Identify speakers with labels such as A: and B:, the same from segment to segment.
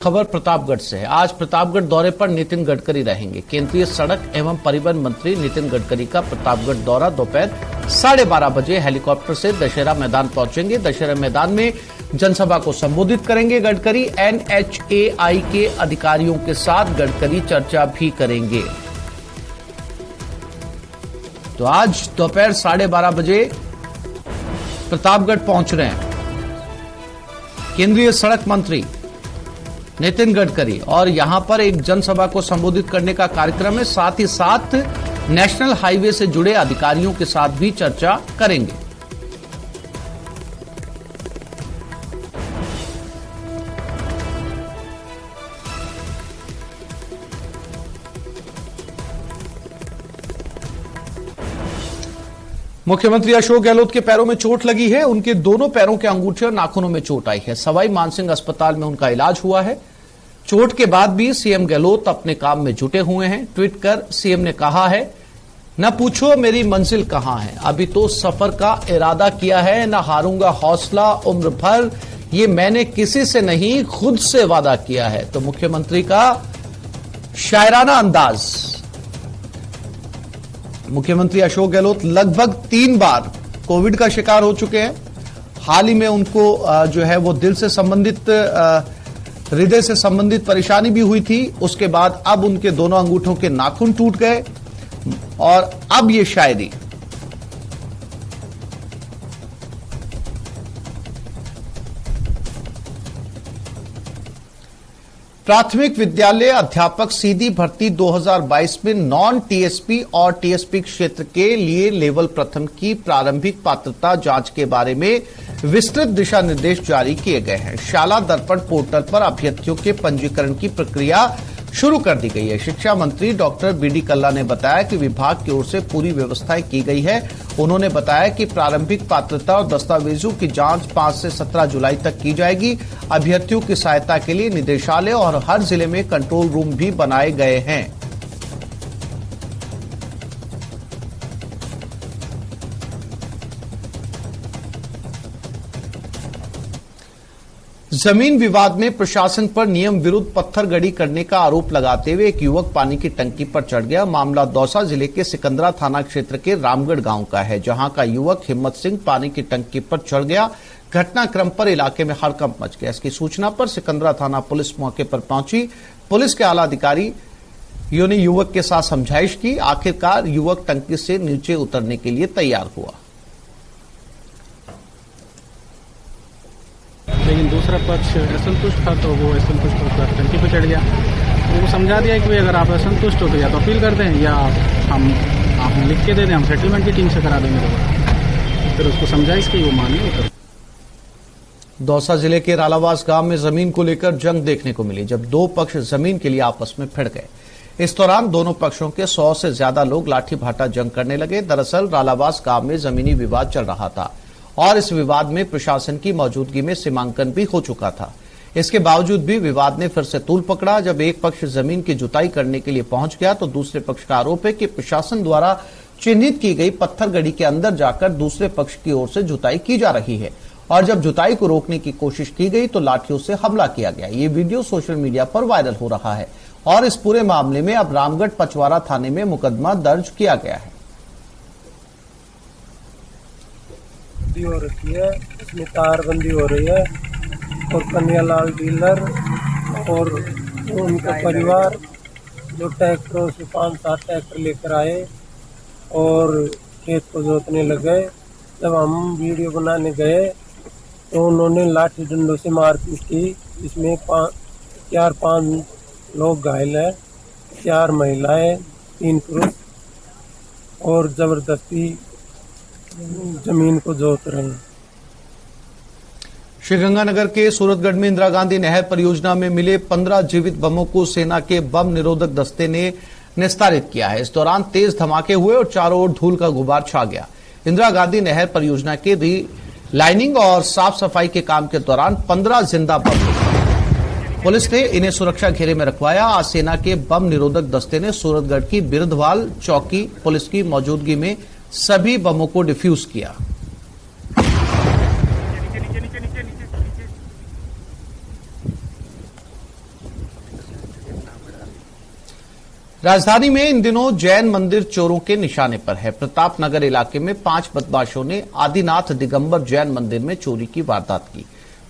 A: खबर प्रतापगढ़ से है। आज प्रतापगढ़ दौरे पर नितिन गडकरी रहेंगे। केंद्रीय सड़क एवं परिवहन मंत्री नितिन गडकरी का प्रतापगढ़ दौरा दोपहर 12:30 बजे हेलीकॉप्टर से दशहरा मैदान पहुंचेंगे। दशहरा मैदान में जनसभा को संबोधित करेंगे। गडकरी NHAI के अधिकारियों के साथ गडकरी चर्चा भी करेंगे। तो आज दोपहर 12:30 बजे प्रतापगढ़ पहुंच रहे हैं केंद्रीय सड़क मंत्री नितिन गडकरी और यहां पर एक जनसभा को संबोधित करने का कार्यक्रम है। साथ ही साथ नेशनल हाईवे से जुड़े अधिकारियों के साथ भी चर्चा करेंगे। मुख्यमंत्री अशोक गहलोत के पैरों में चोट लगी है। उनके दोनों पैरों के अंगूठे और नाखूनों में चोट आई है। सवाई मानसिंह अस्पताल में उनका इलाज हुआ है। चोट के बाद भी सीएम गहलोत अपने काम में जुटे हुए हैं। ट्वीट कर सीएम ने कहा है, न पूछो मेरी मंजिल कहां है, अभी तो सफर का इरादा किया है, न हारूंगा हौसला उम्र भर, ये मैंने किसी से नहीं खुद से वादा किया है। तो मुख्यमंत्री का शायराना अंदाज। मुख्यमंत्री अशोक गहलोत लगभग 3 बार कोविड का शिकार हो चुके हैं। हाल ही में उनको जो है वो दिल से संबंधित हृदय से संबंधित परेशानी भी हुई थी। उसके बाद अब उनके दोनों अंगूठों के नाखून टूट गए और अब ये शायरी। प्राथमिक विद्यालय अध्यापक सीधी भर्ती 2022 में नॉन टीएसपी और टीएसपी क्षेत्र के लिए लेवल प्रथम की प्रारंभिक पात्रता जांच के बारे में विस्तृत दिशा निर्देश जारी किए गए हैं। शाला दर्पण पोर्टल पर अभ्यर्थियों के पंजीकरण की प्रक्रिया शुरू कर दी गई है। शिक्षा मंत्री डॉक्टर बीडी कल्ला ने बताया कि विभाग की ओर से पूरी व्यवस्थाएं की गई है। उन्होंने बताया कि प्रारंभिक पात्रता और दस्तावेजों की जांच 5 से 17 जुलाई तक की जाएगी। अभ्यर्थियों की सहायता के लिए निदेशालय और हर जिले में कंट्रोल रूम भी बनाए गए हैं। जमीन विवाद में प्रशासन पर नियम विरुद्ध पत्थरगड़ी करने का आरोप लगाते हुए एक युवक पानी की टंकी पर चढ़ गया। मामला दौसा जिले के सिकंदरा थाना क्षेत्र के रामगढ़ गांव का है, जहां का युवक हिम्मत सिंह पानी की टंकी पर चढ़ गया। घटनाक्रम पर इलाके में हड़कंप मच गया। इसकी सूचना पर सिकंदरा थाना पुलिस मौके पर पहुंची। पुलिस के आला अधिकारियों ने युवक के साथ समझाइश की। आखिरकार युवक टंकी से नीचे उतरने के लिए तैयार हुआ,
B: लेकिन दूसरा पक्ष असंतुष्ट था, तो वो असंतुष्ट होकर टंकी पर चढ़ गया। उनको समझा दिया कि भाई अगर आप असंतुष्ट हो तो या तो अपील कर दें या आप लिख के दे दें, हम सेटलमेंट की टीम से करा देंगे दोबारा। फिर उसको समझाइश की, वो मानी उतर।
A: दौसा जिले के रालावास गांव में जमीन को लेकर जंग देखने को मिली, जब दो पक्ष जमीन के लिए आपस में भिड़ गए। इस दौरान दोनों पक्षों के 100 से ज्यादा लोग लाठी भाटा जंग करने लगे। दरअसल रालावास गांव में जमीनी विवाद चल रहा था और इस विवाद में प्रशासन की मौजूदगी में सीमांकन भी हो चुका था। इसके बावजूद भी विवाद ने फिर से तूल पकड़ा। जब एक पक्ष जमीन की जुताई करने के लिए पहुंच गया तो दूसरे पक्ष का आरोप है कि प्रशासन द्वारा चिन्हित की गई पत्थरगड़ी के अंदर जाकर दूसरे पक्ष की ओर से जुताई की जा रही है और जब जुताई को रोकने की कोशिश की गई तो लाठियों से हमला किया गया। ये वीडियो सोशल मीडिया पर वायरल हो रहा है और इस पूरे मामले में अब रामगढ़ पचवारा थाने में मुकदमा दर्ज किया गया है।
C: हो रखी है, इसमें तारबंदी हो रही है और कन्हैयालाल डीलर और उनका परिवार जो ट्रैक्टरों से 5-7 ट्रैक्टर लेकर आए और खेत को जोतने लगे। जब हम वीडियो बनाने गए तो उन्होंने लाठी डंडों से मारपीट की। इसमें 4-5 लोग घायल हैं, 4 महिलाएं, 3 पुरुष और जबरदस्ती जमीन को जोत रहे हैं।
A: श्रीगंगानगर के सूरतगढ़ में इंदिरा गांधी नहर परियोजना में मिले 15 जीवित बमों को सेना के बम निरोधक दस्ते ने निस्तारित किया है। इस दौरान तेज धमाके हुए और चारों ओर धूल का गुबार छा गया। इंदिरा गांधी नहर परियोजना के री-लाइनिंग और साफ सफाई के काम के दौरान 15 जिंदा बम मिले। पुलिस ने इन्हें सुरक्षा घेरे में रखवाया। आज सेना के बम निरोधक दस्ते ने सूरतगढ़ की बिरधवाल चौकी पुलिस की मौजूदगी में सभी बमों को डिफ्यूज किया। राजधानी में इन दिनों जैन मंदिर चोरों के निशाने पर है। प्रतापनगर इलाके में 5 बदमाशों ने आदिनाथ दिगंबर जैन मंदिर में चोरी की वारदात की।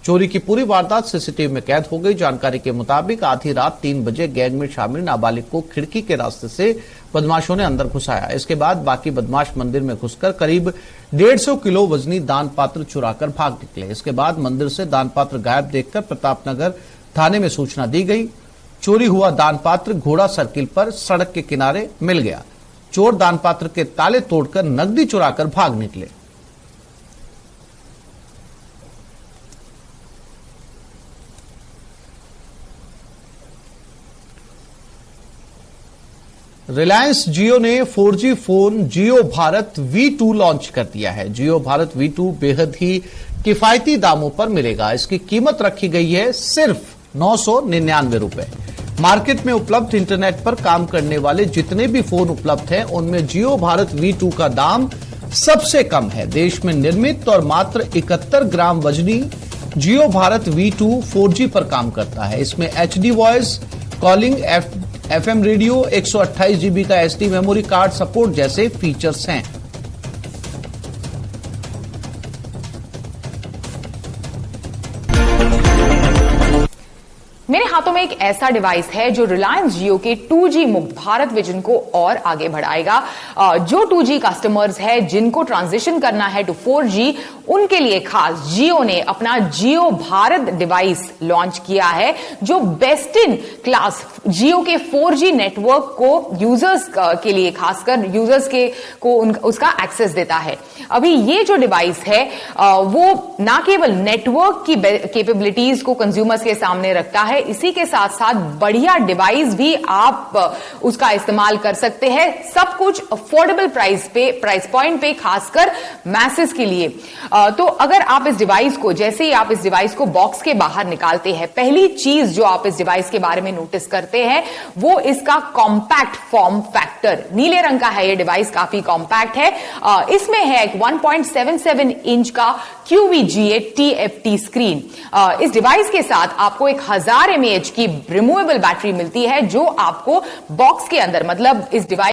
A: चोरी की पूरी वारदात सीसीटीवी में कैद हो गई। जानकारी के मुताबिक आधी रात 3 बजे गैंग में शामिल नाबालिग को खिड़की के रास्ते से बदमाशों ने अंदर घुसाया। इसके बाद बाकी बदमाश मंदिर में घुसकर करीब 150 किलो वजनी दान पात्र चुराकर भाग निकले। इसके बाद मंदिर से दान पात्र गायब देखकर प्रतापनगर थाने में सूचना दी गई। चोरी हुआ दान पात्र घोड़ा सर्किल पर सड़क के किनारे मिल गया। चोर दान पात्र के ताले तोड़कर नकदी चुराकर भाग निकले। रिलायंस जियो ने 4G फोन जियो भारत V2 लॉन्च कर दिया है। जियो भारत V2 बेहद ही किफायती दामों पर मिलेगा। इसकी कीमत रखी गई है सिर्फ 999 रुपए। मार्केट में उपलब्ध इंटरनेट पर काम करने वाले जितने भी फोन उपलब्ध हैं उनमें जियो भारत V2 का दाम सबसे कम है। देश में निर्मित और मात्र 71 ग्राम वजनी जियो भारत V2 4G पर काम करता है। इसमें HD voice calling, FM radio, 128 GB का SD मेमोरी कार्ड सपोर्ट जैसे फीचर्स हैं।
D: मेरे हाथों में एक ऐसा डिवाइस है जो रिलायंस जियो के 2G मुक्त भारत विजन को और आगे बढ़ाएगा। जो 2G कस्टमर्स है जिनको ट्रांजिशन करना है टू 4G, उनके लिए खास जियो ने अपना जियो भारत डिवाइस लॉन्च किया है जो बेस्ट इन क्लास जियो के 4G नेटवर्क को यूजर्स के लिए, खासकर यूजर्स को उसका एक्सेस देता है। अभी ये जो डिवाइस है वो ना केवल नेटवर्क की कैपेबिलिटीज को कंज्यूमर्स के सामने रखता है, इसी के साथ साथ बढ़िया डिवाइस भी आप उसका इस्तेमाल कर सकते हैं। सब कुछ अफोर्डेबल प्राइस पॉइंट पे, खासकर मैसेज के लिए। तो अगर आप इस डिवाइस को, जैसे ही आप इस डिवाइस को बॉक्स के बाहर निकालते हैं, पहली चीज जो आप इस डिवाइस के बारे में नोटिस करते हैं वो इसका कॉम्पैक्ट फॉर्म फैक्टर। नीले रंग का है ये डिवाइस, काफी कॉम्पैक्ट है। इसमें है एक 1.77 इंच का QVGA TFT स्क्रीन। इस डिवाइस के साथ आपको 1000 mAh की रिमूवेबल बैटरी मिलती है जो आपको बॉक्स के अंदर, मतलब इस डिवाइस